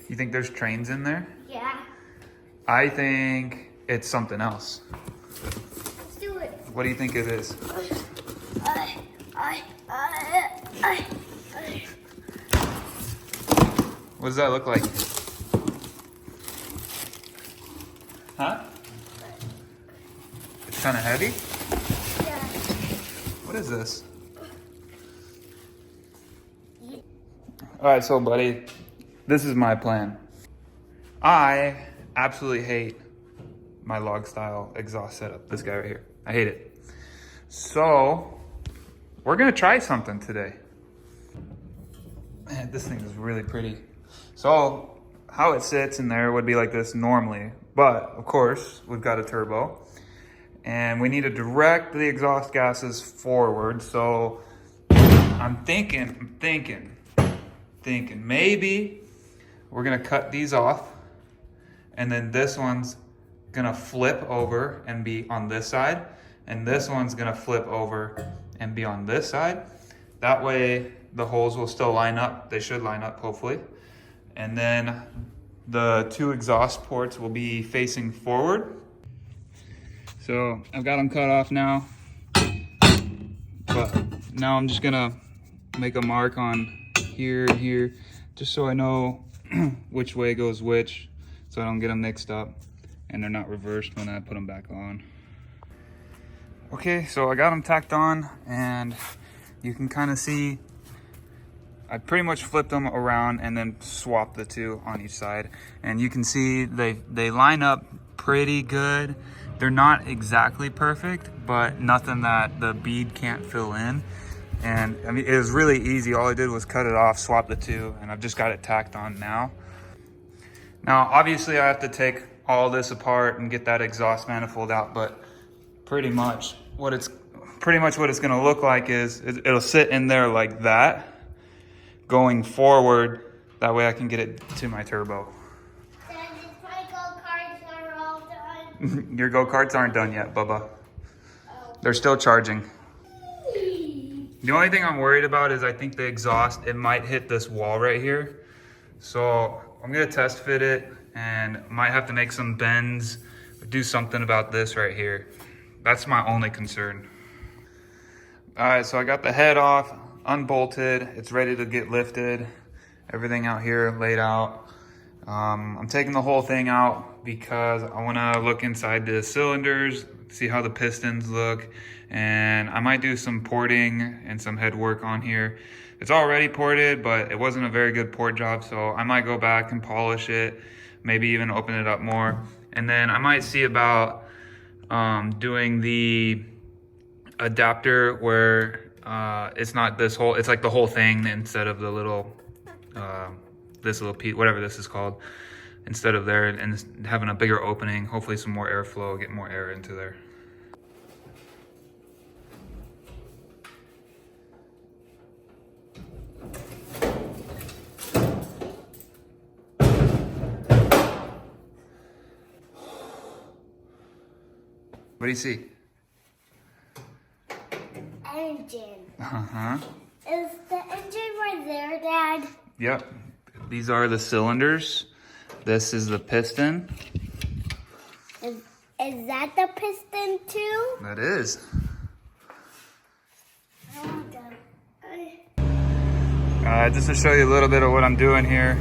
You think there's trains in there? Yeah. I think it's something else. Let's do it. What do you think it is? What does that look like? Huh? It's kind of heavy? Yeah. What is this? All right, so buddy, this is my plan. I absolutely hate my log style exhaust setup. This guy right here, I hate it. So we're gonna try something today. Man, this thing is really pretty. So how it sits in there would be like this normally, but of course we've got a turbo and we need to direct the exhaust gases forward. So I'm thinking maybe we're gonna cut these off and then this one's gonna flip over and be on this side and this one's gonna flip over and be on this side. That way the holes will still line up. They should line up hopefully. And then the two exhaust ports will be facing forward. So I've got them cut off now, but now I'm just gonna make a mark on here and here, just so I know which way goes which, so I don't get them mixed up and they're not reversed when I put them back on. Okay, so I got them tacked on and you can kind of see I pretty much flipped them around and then swapped the two on each side. And you can see they line up pretty good. They're not exactly perfect, but nothing that the bead can't fill in. And I mean, it was really easy. All I did was cut it off, swap the two, and I've just got it tacked on now. Now, obviously I have to take all this apart and get that exhaust manifold out, but pretty much what it's gonna look like is it'll sit in there like that, going forward. That way I can get it to my turbo. Dad, my go-karts are all done. Your go-karts aren't done yet, Bubba. Oh. They're still charging. The only thing I'm worried about is I think the exhaust, it might hit this wall right here. So I'm gonna test fit it and might have to make some bends, do something about this right here. That's my only concern. All right, so I got the head off, unbolted, it's ready to get lifted. Everything out here laid out. I'm taking the whole thing out because I wanna look inside the cylinders, see how the pistons look, and I might do some porting and some head work on here. It's already ported, but it wasn't a very good port job, so I might go back and polish it, maybe even open it up more. And then I might see about doing the adapter where it's not this whole, it's like the whole thing instead of the little this little piece, whatever this is called, instead of there, and having a bigger opening, hopefully some more airflow, get more air into there. What do you see? Engine. Uh-huh. Is the engine right there, Dad? Yep. These are the cylinders. This is the piston. Is that the piston too? That is. Just to show you a little bit of what I'm doing here,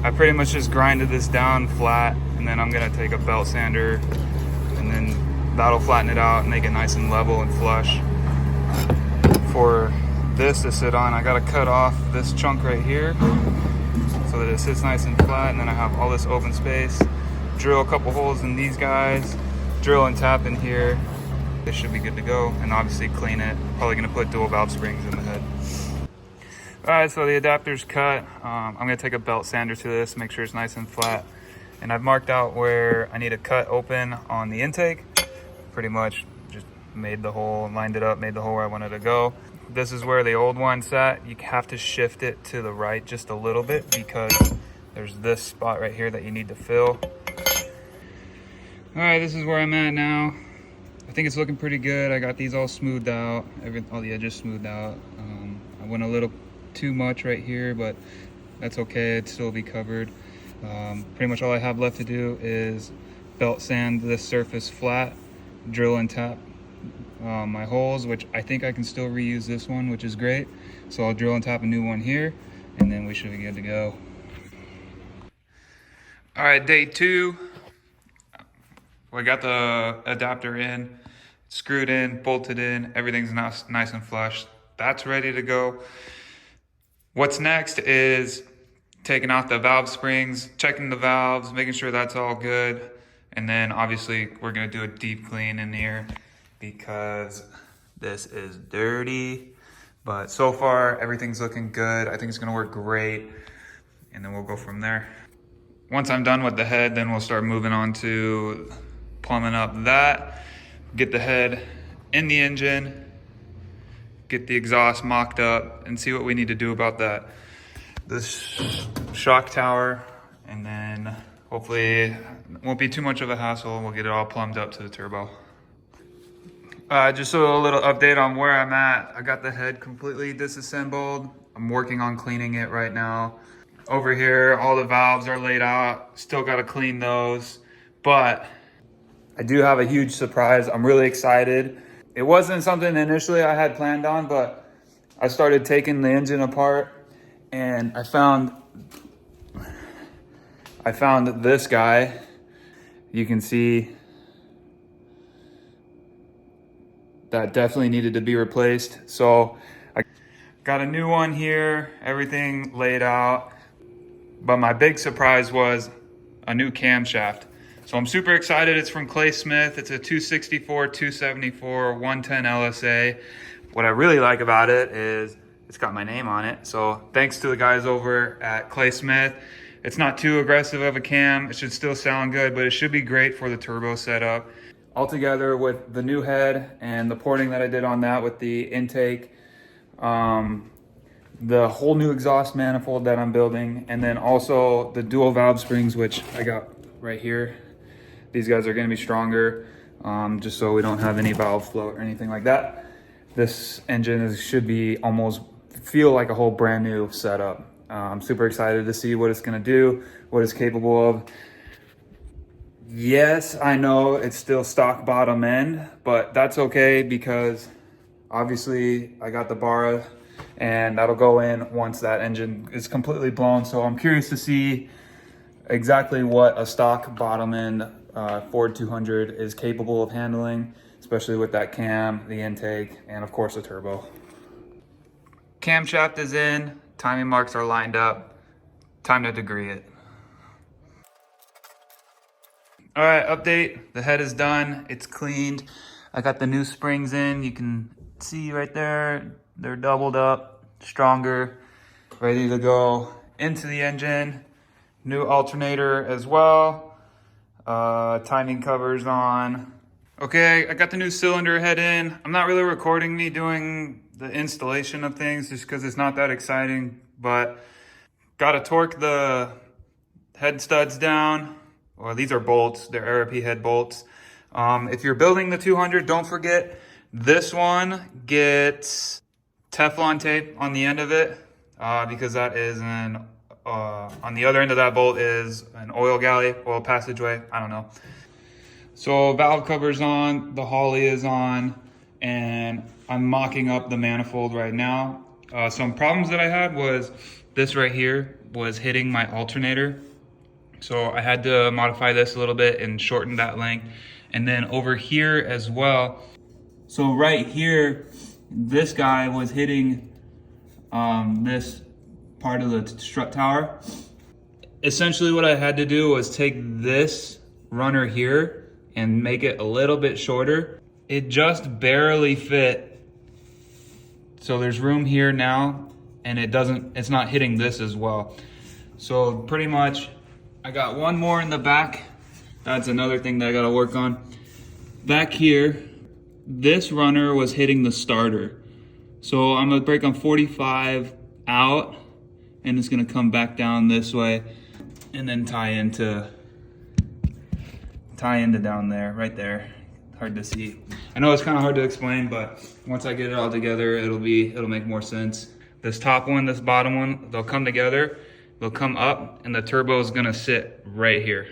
I pretty much just grinded this down flat, and then I'm gonna take a belt sander, and then that'll flatten it out and make it nice and level and flush. For this to sit on, I gotta cut off this chunk right here so that it sits nice and flat, and then I have all this open space. Drill a couple holes in these guys, drill and tap in here. This should be good to go, and obviously clean it. Probably gonna put dual valve springs in the head. All right, so the adapter's cut. I'm gonna take a belt sander to this, make sure it's nice and flat. And I've marked out where I need to cut open on the intake. Pretty much just made the hole, lined it up, made the hole where I wanted to go. This is where the old one sat. You have to shift it to the right just a little bit because there's this spot right here that you need to fill. All right, this is where I'm at now. I think it's looking pretty good. I got these all smoothed out, all the edges smoothed out. I went a little too much right here, but That's okay, it'd still be covered. Pretty much all I have left to do is belt sand this surface flat, drill and tap my holes, which I think I can still reuse this one, which is great. So I'll drill and tap a new one here, and then we should be good to go. All right, day 2. We got the adapter in, screwed in, bolted in, everything's nice and flush. That's ready to go. What's next is taking out the valve springs, checking the valves, making sure that's all good. And then obviously we're gonna do a deep clean in here because this is dirty. But so far, everything's looking good. I think it's gonna work great. And then we'll go from there. Once I'm done with the head, then we'll start moving on to plumbing up that, get the head in the engine, get the exhaust mocked up, and see what we need to do about that. This shock tower, and then hopefully it won't be too much of a hassle. We'll get it all plumbed up to the turbo. Just a little update on where I'm at. I got the head completely disassembled. I'm working on cleaning it right now. Over here, all the valves are laid out. Still got to clean those, but I do have a huge surprise. I'm really excited. It wasn't something initially I had planned on, but I started taking the engine apart and I found this guy. You can see that definitely needed to be replaced. So I got a new one here, everything laid out. But my big surprise was a new camshaft. So I'm super excited. It's from Clay Smith. It's a 264, 274, 110 LSA. What I really like about it is it's got my name on it. So thanks to the guys over at Clay Smith. It's not too aggressive of a cam. It should still sound good, but it should be great for the turbo setup. Altogether with the new head and the porting that I did on that with the intake, the whole new exhaust manifold that I'm building, and then also the dual valve springs, which I got right here. These guys are going to be stronger, just so we don't have any valve float or anything like that. This engine should be almost feel like a whole brand new setup. I'm super excited to see what it's going to do, what it's capable of. Yes, I know it's still stock bottom end, but that's okay because obviously I got the Barra and that'll go in once that engine is completely blown. So I'm curious to see exactly what a stock bottom end Ford 200 is capable of handling, especially with that cam, the intake, and of course the turbo. Camshaft is in, timing marks are lined up, time to degree it. All right, update, the head is done, it's cleaned. I got the new springs in, you can see right there, they're doubled up, stronger, ready to go into the engine. New alternator as well. Timing covers on. Okay, I got the new cylinder head in. I'm not really recording me doing the installation of things just because it's not that exciting, but gotta torque the head studs down. Well, these are bolts, they're Arapi head bolts. If you're building the 200, don't forget this one gets Teflon tape on the end of it because that is on the other end of that bolt is an oil galley, oil passageway, I don't know. So valve cover's on, the Holly is on, and I'm mocking up the manifold right now. Some problems that I had was this right here was hitting my alternator. So I had to modify this a little bit and shorten that length. And then over here as well, so right here, this guy was hitting this part of the strut tower. Essentially what I had to do was take this runner here and make it a little bit shorter. It just barely fit. So there's room here now and it's not hitting this as well. So pretty much I got one more in the back. That's another thing that I gotta work on. Back here, this runner was hitting the starter. So I'm gonna brake on 45 out and it's gonna come back down this way and then tie into down there, right there. Hard to see. I know it's kind of hard to explain, but once I get it all together, it'll make more sense. This top one, this bottom one, they'll come together they'll come up and the turbo is gonna sit right here.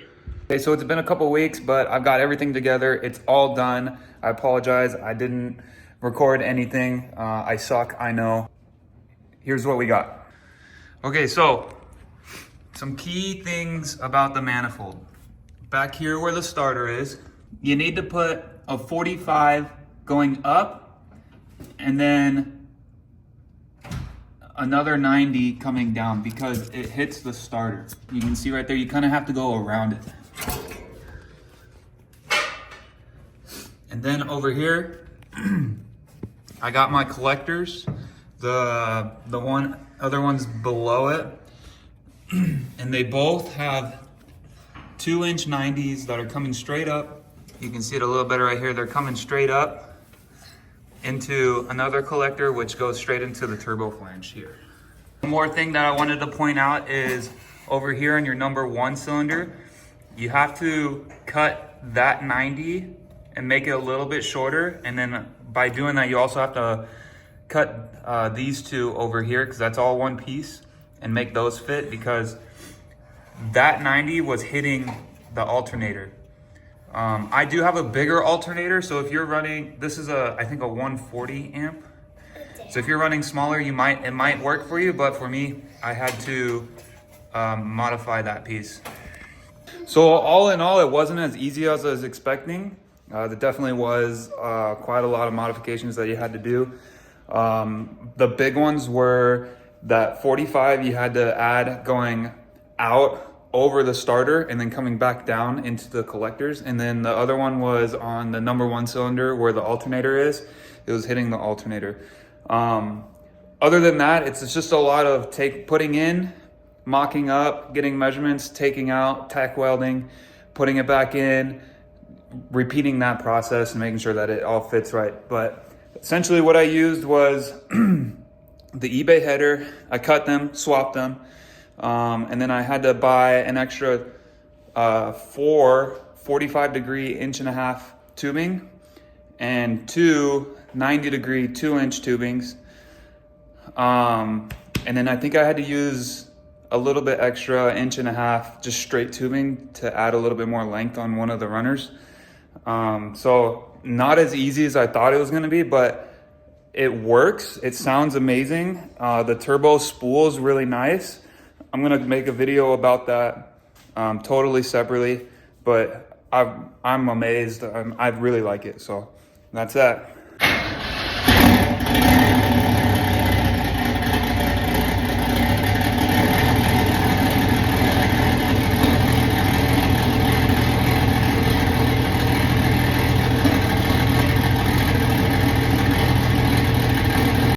Okay, so it's been a couple weeks, but I've got everything together. It's all done. I apologize, I didn't record anything. I suck, I know. Here's what we got. Okay, so some key things about the manifold. Back here where the starter is, you need to put a 45 going up and then another 90 coming down because it hits the starter. You can see right there, you kind of have to go around it. And then over here, I got my collectors, the other one's below it, and they both have 2-inch 90s that are coming straight up. You can see it a little better right here. They're coming straight up into another collector, which goes straight into the turbo flange here. One more thing that I wanted to point out is over here in your number 1 cylinder, you have to cut that 90 and make it a little bit shorter. And then by doing that, you also have to cut these two over here because that's all one piece and make those fit because that 90 was hitting the alternator. I do have a bigger alternator, so if you're running, this is I think a 140 amp. So if you're running smaller, it might work for you, but for me, I had to modify that piece. So all in all, it wasn't as easy as I was expecting. There definitely was quite a lot of modifications that you had to do. The big ones were that 45 you had to add going out over the starter and then coming back down into the collectors. And then the other one was on the number 1 cylinder where the alternator is. It was hitting the alternator. Other than that, it's just a lot of putting in, mocking up, getting measurements, taking out, tack welding, putting it back in, repeating that process and making sure that it all fits right. But essentially what I used was the eBay header. I cut them, swapped them. And then I had to buy an extra 4 45-degree 1.5-inch tubing and 2 90-degree 2-inch tubings. And then I think I had to use a little bit extra 1.5 inch just straight tubing to add a little bit more length on one of the runners. So not as easy as I thought it was going to be, but it works. It sounds amazing. The turbo spool is really nice. I'm gonna make a video about that totally separately, but I'm amazed. I really like it, so that's that.